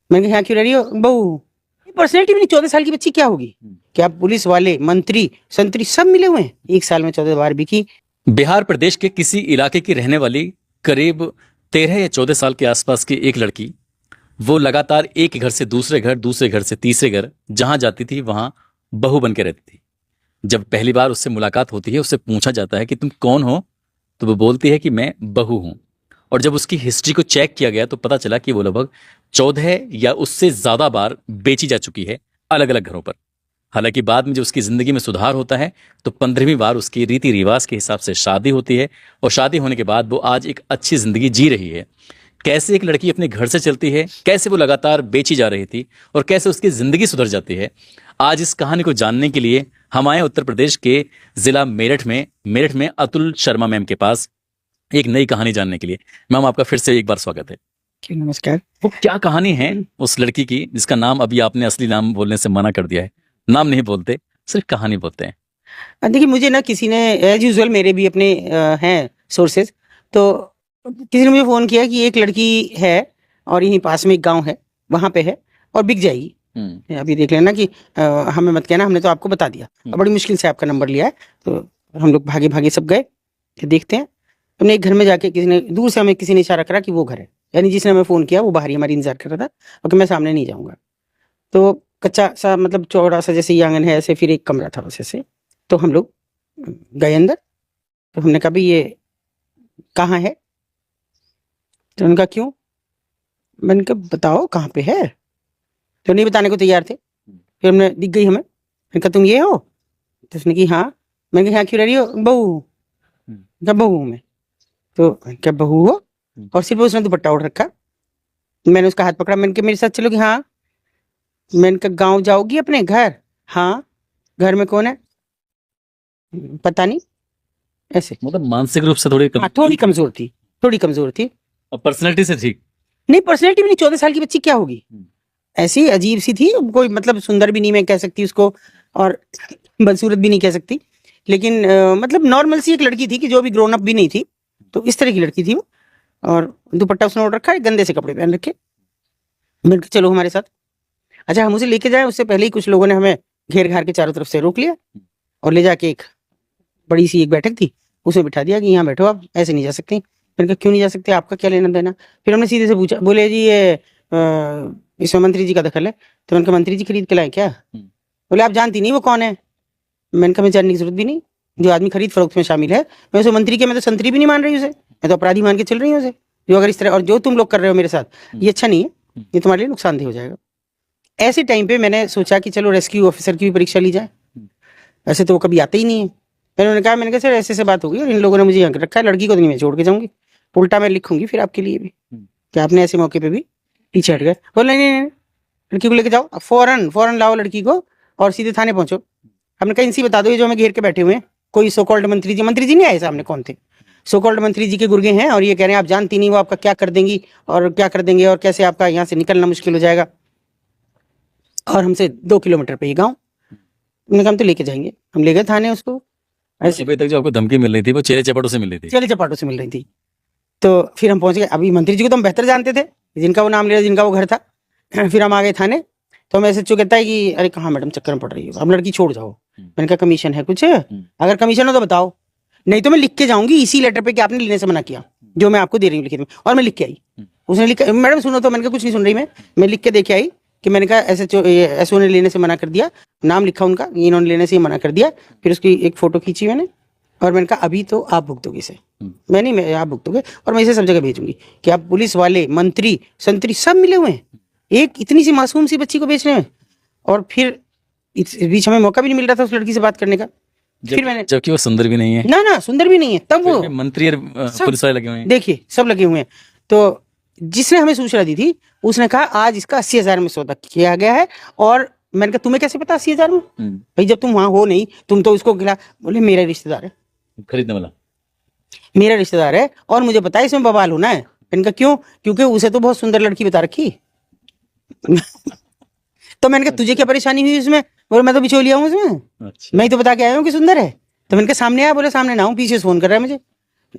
मैंने कहा यहाँ क्यों रह रही हो बहू? पर्सनैलिटी भी नहीं, 14 साल की बच्ची क्या होगी? क्या पुलिस वाले, मंत्री, संतरी सब मिले हुए हैं, एक साल में 14 बार बिकी। बिहार प्रदेश के किसी इलाके की रहने वाली करीब 13 या 14 साल के आसपास की एक लड़की, वो लगातार एक घर से दूसरे घर, दूसरे घर से तीसरे घर, जहां जाती थी वहां बहू बन के रहती थी। जब पहली बार उससे मुलाकात होती है, उससे पूछा जाता है कि तुम कौन हो, तो वो बोलती है कि मैं बहू हूं। और जब उसकी हिस्ट्री को चेक किया गया तो पता चला कि वो लगभग 14 या उससे ज्यादा बार बेची जा चुकी है अलग अलग घरों पर। हालांकि बाद में जब उसकी जिंदगी में सुधार होता है तो 15वीं बार उसकी रीति रिवाज के हिसाब से शादी होती है, और शादी होने के बाद वो आज एक अच्छी जिंदगी जी रही है। कैसे एक लड़की अपने घर से चलती है, कैसे वो लगातार बेची जा रही थी, और कैसे उसकी जिंदगी सुधर जाती है, आज इस कहानी को जानने के लिए हम आए उत्तर प्रदेश के जिला मेरठ में अतुल शर्मा मैम के पास एक नई कहानी जानने के लिए। मैम, आपका फिर से एक बार स्वागत है। नमस्कार। वो क्या कहानी है उस लड़की की जिसका नाम अभी आपने असली नाम बोलने से मना कर दिया है? नाम नहीं बोलते, सिर्फ कहानी बोलते हैं। देखिए, मुझे ना किसी ने एज यूजुअल, मेरे भी अपने हैं सोर्सेज, तो किसी ने मुझे फ़ोन किया कि एक लड़की है और यहीं पास में एक गांव है, वहां पे है और बिक जाएगी। अभी देख लेना कि हमें मत कहना, हमने तो आपको बता दिया और बड़ी मुश्किल से आपका नंबर लिया है। तो हम लोग भागे भागे सब गए कि देखते हैं। हमने एक घर में जाके किसी ने दूर से हमें किसी ने इशारा करा कि वो घर है, यानी जिसने हमें फ़ोन किया वो बाहर ही हमारी इंतजार कर रहा था और कि मैं सामने नहीं जाऊँगा। तो कच्चा सा, मतलब चौड़ा सा जैसे ये आंगन है, ऐसे फिर एक कमरा था बस ऐसे। तो हम लोग गए अंदर। तो हमने कहा भाई ये कहाँ है? तो उनका क्यों? मैंने कहा बताओ कहाँ पे है। तो नहीं बताने को तैयार थे। फिर हमने दिख गई हमें, मैंने कहा तुम ये हो? तो उसने की हाँ। मैंने कहा यहाँ क्यों रह रही हो बहू? क्या बहू हूँ मैं? तो क्या बहू हो? और सिर्फ उसने दुपट्टा ओढ़ रखा। मैंने उसका हाथ पकड़ा, मैंने कहा मेरे साथ चलोगी? हाँ। मैंने कहा गाँव जाओगी अपने घर? हाँ। घर में कौन है? पता नहीं। ऐसे मतलब मानसिक रूप से थोड़ी हाँ, थोड़ी कमजोर थी, थोड़ी कमजोर थी। और पर्सनैलिटी से ठीक? नहीं, पर्सनैलिटी भी नहीं, 14 साल की बच्ची क्या होगी? ऐसी अजीब सी थी, कोई मतलब सुंदर भी नहीं मैं कह सकती उसको, और बदसूरत भी नहीं कह सकती, लेकिन मतलब नॉर्मल सी एक लड़की थी कि जो भी ग्रोन अप भी नहीं थी, तो इस तरह की लड़की थी वो। और दुपट्टा उसने ओढ़ रखा है, गंदे से कपड़े पहन रखे। मैंने कहा चलो हमारे साथ। अच्छा, हम उसे लेके जाए उससे पहले ही कुछ लोगों ने हमें घेर घार के चारों तरफ से रोक लिया और ले जाके एक बड़ी सी एक बैठक थी, उसमें बिठा दिया कि यहाँ बैठो, आप ऐसे नहीं जा सकते। मैंने कहा क्यों नहीं जा सकते, आपका क्या लेना देना? फिर हमने सीधे से पूछा, बोले जी ये इसमें मंत्री जी का दखल है। तो मैंने कहा मंत्री जी खरीद के लाए क्या? बोले आप जानती नहीं वो कौन है। मैंने कहा मैं जानने की जरूरत भी नहीं, जो आदमी खरीद फरोख्त में शामिल है मैं उसे मंत्री के, मैं तो संतरी भी नहीं मान रही उसे, मैं तो अपराधी मान के चल रही हूँ उसे। जो अगर इस तरह और जो तुम लोग कर रहे हो मेरे साथ, ये अच्छा नहीं है, ये तुम्हारे लिए नुकसानदेह हो जाएगा। ऐसे टाइम पे मैंने सोचा कि चलो रेस्क्यू ऑफिसर की भी परीक्षा ली जाए। ऐसे तो वो कभी आते ही नहीं है। मैंने कहा सर ऐसे बात होगी और इन लोगों ने मुझे यहाँ रखा है, लड़की को तो नहीं मैं छोड़ के जाऊंगी, उल्टा मैं लिखूंगी फिर आपके लिए भी कि आपने ऐसे मौके पे भी पीछे हट गए। बोले नहीं, लड़की को लेके जाओ, फौरन लाओ लड़की को और सीधे थाने पहुंचो। हमने कहा इनसे बता दो, ये जो हमें घेर के बैठे हुए हैं, कोई सो कॉल्ड मंत्री जी नहीं आए सामने, कौन थे? सो कॉल्ड मंत्री जी के गुर्गे हैं और ये कह रहे हैं आप जानती नहीं वो आपका क्या कर देंगी और क्या कर देंगे और कैसे आपका यहाँ से निकलना मुश्किल हो जाएगा, और हमसे 2 किलोमीटर पे ये गाँव। हमने कहा हम तो लेके जाएंगे। हम ले गए थाने उसको। ऐसे अभी तक जो आपको धमकी मिल रही थी वो चेहरे चपाटों से मिल रही थी? चेले चपाटों से मिल रही थी। तो फिर हम पहुंच गए। अभी मंत्री जी को तो हम बेहतर जानते थे, जिनका वो नाम ले रहा, जिनका वो घर था। फिर हम आ गए थाने। तो हमें एसएचओ कहता है कि अरे कहाँ मैडम, चक्कर में पड़ रही हो, अब लड़की छोड़ जाओ। मैंने कहा कमीशन है कुछ? अगर कमीशन हो तो बताओ, नहीं तो मैं लिख के जाऊंगी इसी लेटर पे कि आपने लेने से मना किया, जो मैं आपको दे रही हूँ लिखित में। और मैं लिख के आई। उसने लिखा, मैडम सुनो तो। मैंने कहा कुछ नहीं सुन रही मैं लिख के देखे आई कि मैंने कहा एसओ ने लेने से मना कर दिया, नाम लिखा उनका, इन्होंने लेने से मना कर दिया। फिर उसकी एक फोटो खींची मैंने और मैंने कहा अभी तो आप भुगतोगे इसे। मैं आप भुगतोगे और मैं इसे सब जगह भेजूंगी कि आप पुलिस वाले, मंत्री, संतरी सब मिले हुए हैं एक इतनी सी मासूम सी बच्ची को बेचने में। और फिर इस बीच हमें मौका भी नहीं मिल रहा था उस लड़की से बात करने का। फिर मैंने, जबकि वो सुंदर भी नहीं है। ना सुंदर भी नहीं है, तब वो मंत्री और पुलिस वाले लगे हुए हैं। देखिए सब लगे हुए हैं। तो जिसने हमें सूचना दी थी उसने कहा आज इसका 80,000 में सौदा किया गया है। और मैंने कहा तुम्हें कैसे पता 80,000 में? भाई जब तुम वहां हो नहीं, तुम तो उसको खिला। बोले मेरा रिश्तेदार है, खरीदने वाला मेरा रिश्तेदार है और मुझे पता है इसमें बवाल होना है। मैंने कहा क्यों? क्योंकि उसे तो बहुत सुंदर लड़की बता रखी। तो मैंने कहा तुझे क्या परेशानी हुई इसमें? बोले मैं तो बिचौलिया हूँ उसमें। अच्छा। मैं ही तो बता के आया हूँ कि सुंदर है। तो मैंने कहा सामने आया? बोले सामने ना हूँ, पीसीओ फोन कर रहा है मुझे।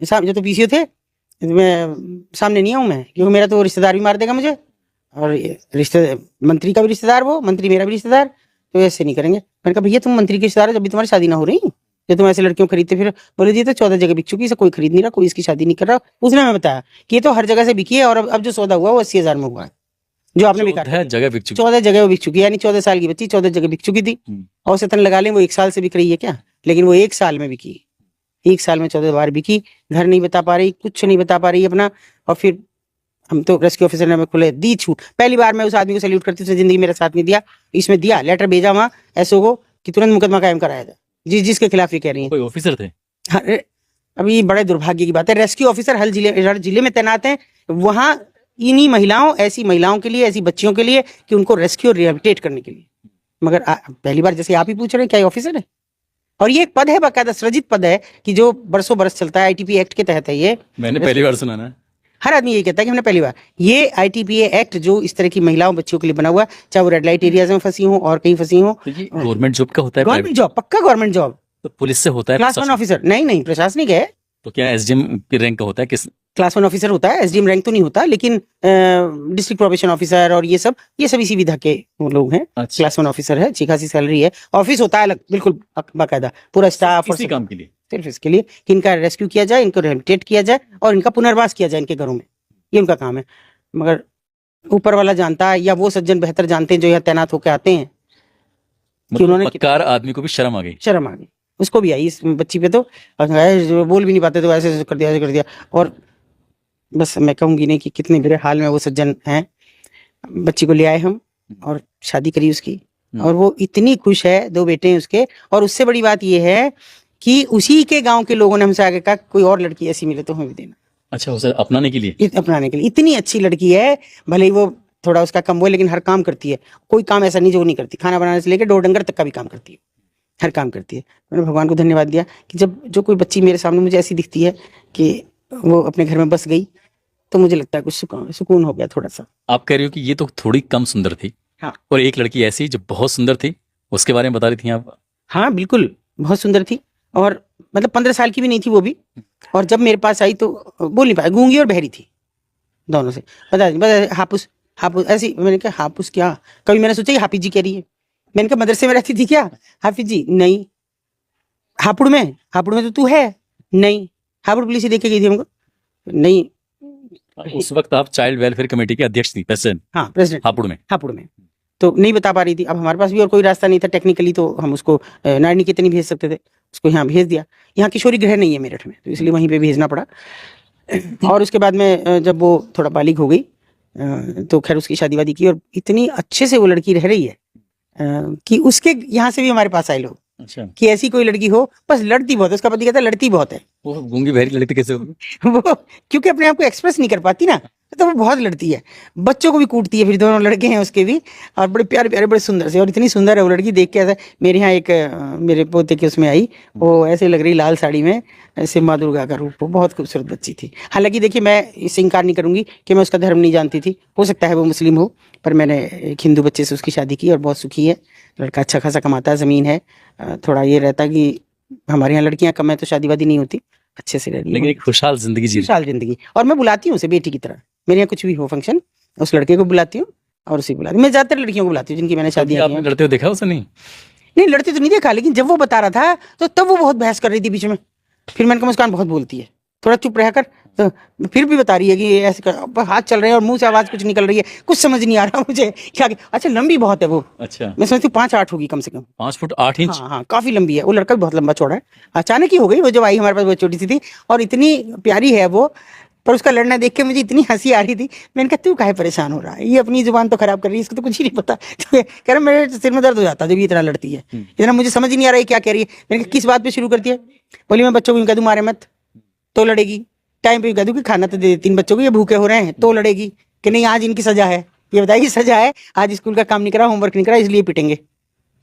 जो तो पीसीओ थे, मैं सामने नहीं आऊँ मैं, क्योंकि मेरा तो रिश्तेदार भी मार देगा मुझे। और रिश्ते मंत्री का भी रिश्तेदार, वो मंत्री मेरा भी रिश्तेदार, तो ऐसे नहीं करेंगे। मैंने कहा भैया तुम मंत्री के रिश्तेदार हो, जब भी तुम्हारी शादी ना हो रही, जो तुम ऐसे लड़कियों को खरीदते फिर। बोले जी तो 14 जगह बिक चुकी, इसे कोई खरीद नहीं रहा, कोई इसकी शादी नहीं कर रहा। उसने हमें बताया कि ये तो हर जगह से बिकी है, और अब जो सौदा हुआ वो 80,000 में हुआ है, जो आपने बिका। 14 जगह बिक चुकी। 14 जगह वो बिक चुकी है, यानी 14 साल की बच्ची 14 जगह बिक चुकी थी। औसतन लगा लें वो 1 साल से बिक रही है क्या, लेकिन वो 1 साल में बिकी, 1 साल में 14 बार बिकी। घर नहीं बता पा रही, कुछ नहीं बता पा रही अपना। और फिर हम तो रेस्क्यू ऑफिसर ने हमें खुले दी छूट। पहली बार मैं उस आदमी को सैल्यूट करती हूँ, उसने जिंदगी मेरा साथ नहीं दिया। इसमें दिया, लेटर भेजा वहां एसओ को कि तुरंत मुकदमा कायम कराया जाए, जिसके खिलाफ ये कह रही है। कोई ऑफिसर थे? अरे अभी बड़े दुर्भाग्य की बात है, रेस्क्यू ऑफिसर हर जिले में तैनात हैं। वहां इन्हीं महिलाओं, ऐसी महिलाओं के लिए, ऐसी बच्चियों के लिए कि उनको रेस्क्यू और रिहेबिलिटेट करने के लिए। मगर पहली बार जैसे आप ही पूछ रहे हैं क्या ये ऑफिसर है? और ये एक पद है, बाकायदा सृजित पद है कि जो बरसों बरस चलता है, आईटीपी एक्ट के तहत है ये। मैंने पहली बार सुना ना। हर आदमी यही कहता है कि हमने पहली बार, ये आईटीपीए एक्ट जो इस तरह की महिलाओं बच्चियों के लिए बना हुआ है, चाहे वो रेड लाइट एरियाज में फंसी हो और कहीं फंसी हो। तो ये गवर्नमेंट जॉब का होता है? गवर्नमेंट जॉब, पक्का गवर्नमेंट जॉब। तो पुलिस से होता है? क्लास 1 ऑफिसर नहीं, प्रशासनिक है। तो क्या एसडीएम की रैंक का होता है? किस क्लास 1 ऑफिसर होता है, एसडीएम रैंक तो नहीं होता, लेकिन डिस्ट्रिक्ट प्रोबेशन ऑफिसर और ये सब इसी विधा के वो लोग हैं। अच्छा। क्लास 1 ऑफिसर है, अच्छी खासी सैलरी है, ऑफिस होता है अलग, बिल्कुल बाकायदा पूरा स्टाफ। और इसी काम के लिए? सिर्फ इसके लिए कि इनका रेस्क्यू किया जाए, इनको रिहेबिलिटेट किया जाए और इनका पुनर्वास किया जाए इनके घरों में, ये उनका काम है। मगर ऊपर वाला जानता है, या वो सज्जन बेहतर जानते हैं जो यहाँ तैनात होकर आते हैं, कि उन्होंने पक्कार आदमी को भी शर्म आ गई। शर्म आ गई, उसको भी आई इस बच्ची पे। तो बोल भी नहीं पाते, तो ऐसे कर दिया, ऐसे कर दिया। और बस मैं कहूंगी नहीं कि कितने बुरे हाल में वो सज्जन हैं। बच्ची को ले आए हम और शादी करी उसकी, और वो इतनी खुश है, 2 बेटे हैं उसके। और उससे बड़ी बात ये है कि उसी के गांव के लोगों ने हमसे आगे कहा कोई और लड़की ऐसी मिले तो हमें भी देना। अच्छा, उसे अपनाने के लिए? अपनाने के लिए। इतनी अच्छी लड़की है, भले ही वो थोड़ा उसका कम हो, लेकिन हर काम करती है। कोई काम ऐसा नहीं जो वो नहीं करती, खाना बनाने से लेकर 2 डंगर तक का भी काम करती है, हर काम करती है। मैंने भगवान को धन्यवाद दिया कि जब जो कोई बच्ची मेरे सामने मुझे ऐसी दिखती है कि वो अपने घर में बस गई, तो मुझे लगता है कुछ सुकून हो गया थोड़ा सा। आप कह रहे हो कि ये तो थोड़ी कम सुंदर थी, हाँ। और एक लड़की ऐसी जो बहुत सुंदर थी, उसके बारे में बता रही थी आप? हाँ बिल्कुल, बहुत सुंदर थी, और मतलब 15 साल की भी नहीं थी वो भी। और जब मेरे पास आई तो बोल नहीं पाई, गूंगी और बहरी थी दोनों से। बता हापुस हापुस ऐसी। मैंने कहा हापुस क्या? कभी मैंने सोचा कि हाफिज जी कह रही है। मैंने कहा मदरसे में रहती थी क्या हाफिज जी? नहीं। हापुड़ में तो तू है? नहीं। हापुड़ पुलिस ही देखे गई थी हमको? नहीं। उस वक्त आप चाइल्ड वेलफेयर कमेटी के अध्यक्ष थी, प्रेसिडेंट? हाँ प्रेसिडेंट, हापुड़ में। तो नहीं बता पा रही थी। अब हमारे पास भी और कोई रास्ता नहीं था टेक्निकली, तो हम उसको नारायण निकेतन ही भेज सकते थे, उसको यहाँ भेज दिया। यहाँ किशोरी गृह नहीं है मेरठ में, तो इसलिए वहीं पे भेजना पड़ा। और उसके बाद में जब वो थोड़ा बालिग हो गई, तो खैर उसकी शादी वादी की, और इतनी अच्छे से वो लड़की रह रही है कि उसके यहाँ से भी हमारे पास आए लोग। अच्छा। कि ऐसी कोई लड़की हो, बस लड़ती बहुत है। उसका पति कहता है लड़ती बहुत है। वो गूंगी बहरी लड़की कैसे होगी? वो क्योंकि अपने आप को एक्सप्रेस नहीं कर पाती ना, तो वो बहुत लड़ती है, बच्चों को भी कूटती है। फिर दोनों लड़के हैं उसके भी, और बड़े प्यारे प्यारे, बड़े सुंदर से। और इतनी सुंदर है वो लड़की, देख के ऐसा। मेरे यहाँ एक मेरे पोते के उसमें आई, वो ऐसे लग रही लाल साड़ी में, ऐसे माँ दुर्गा का रूप, वो बहुत खूबसूरत बच्ची थी। हालांकि देखिए, मैं इससे इंकार नहीं करूंगी कि मैं उसका धर्म नहीं जानती थी, हो सकता है वो मुस्लिम हो, पर मैंने एक हिंदू बच्चे से उसकी शादी की और बहुत सुखी है। लड़का अच्छा खासा कमाता है, ज़मीन है। थोड़ा ये रहता है कि हमारे यहाँ लड़कियां कम है तो शादी वादी नहीं होती, अच्छे से रह रही है, लेकिन एक खुशहाल जिंदगी जी। खुशहाल जिंदगी। और मैं बुलाती हूँ उसे बेटी की तरह। मेरे यहाँ कुछ भी हो फंक्शन, उस लड़के को बुलाती हूँ और उसे बुलाती हूँ। मैं ज्यादातर लड़कियों को बुलाती हूँ जिनकी मैंने शादी की आपने है। लड़ते हुए देखा उसे? नहीं नहीं, लड़ते तो नहीं देखा, लेकिन जब वो बता रहा था तो तब वो बहुत बहस कर रही थी बीच में। फिर मैंने कहा मुस्कान बहुत बोलती है, थोड़ा चुप रह कर। तो फिर भी बता रही है कि ऐसे कर, हाथ चल रहे हैं और मुंह से आवाज कुछ निकल रही है, कुछ समझ नहीं आ रहा मुझे क्या। अच्छा, लंबी बहुत है वो। अच्छा। मैं समझती हूँ 5'8" होगी कम से कम। 5 फुट 8 इंच? हाँ, काफी लंबी है वो। लड़का भी बहुत लंबा चौड़ा है। अचानक ही हो गई वो, जब आई हमारे पास वो छोटी सी थी, और इतनी प्यारी है वो। पर उसका लड़ना देख के मुझे इतनी हंसी आ रही थी। मैंने कहा तू काहे परेशान हो रहा है, ये अपनी जुबान तो खराब कर रही है, इसको तो कुछ ही नहीं पता। तो कह रहा मेरे सिर में दर्द हो जाता जब ये इतना लड़ती है, इतना मुझे समझ ही नहीं आ रहा है क्या कह रही है। मैंने कहा किस बात पे शुरू करती है? बोली मैं बच्चों को कह दूं मारे मत तो लड़ेगी, टाइम पे कह दूं कि खाना तो दे 3 बच्चों को, ये भूखे हो रहे हैं तो लड़ेगी, कि नहीं आज इनकी सजा है। ये बताइए, सजा है आज स्कूल का काम नहीं करा, होमवर्क नहीं करा, इसलिए पिटेंगे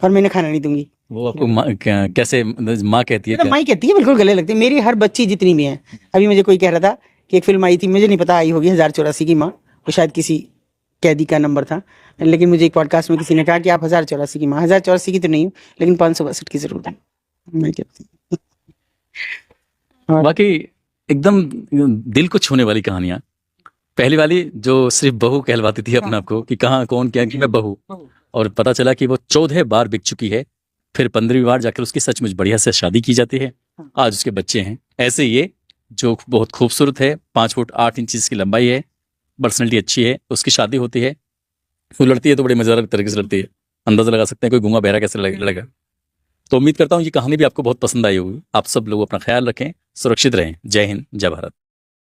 और मैंने खाना नहीं दूंगी। वो आपको कैसे माँ कहती है? माँ कहती है, बिल्कुल गले लगती है। मेरी हर बच्ची जितनी भी है, अभी मुझे कोई कह रहा था कि एक फिल्म आई थी, मुझे नहीं पता आई होगी, 1084 की माँ, वो शायद किसी कैदी का नंबर था, लेकिन मुझे एक पॉडकास्ट में किसी ने कहा कि आप 1084 की माँ। 1084 की तो नहीं हूँ, लेकिन 562 की जरूर है। मैं कहती बाकी एकदम दिल को छूने वाली कहानियां। पहली वाली जो सिर्फ बहू कहलवाती थी अपने आप को कि कहाँ कौन क्या कि मैं बहू, और पता चला कि वो 14 बार बिक चुकी है, फिर 15वीं बार जाकर उसकी सचमुच बढ़िया से शादी की जाती है, आज उसके बच्चे हैं। ऐसे ये जो बहुत खूबसूरत है, 5 फुट 8 इंच इसकी लंबाई है, पर्सनैलिटी अच्छी है, उसकी शादी होती है, वो लड़ती है तो बड़े मजेदार तरीके से लड़ती है, अंदाजा लगा सकते हैं कोई गूंगा बहरा कैसे लड़ेगा। तो उम्मीद करता हूँ ये कहानी भी आपको बहुत पसंद आई होगी। आप सब लोग अपना ख्याल रखें, सुरक्षित रहें। जय हिंद, जय भारत।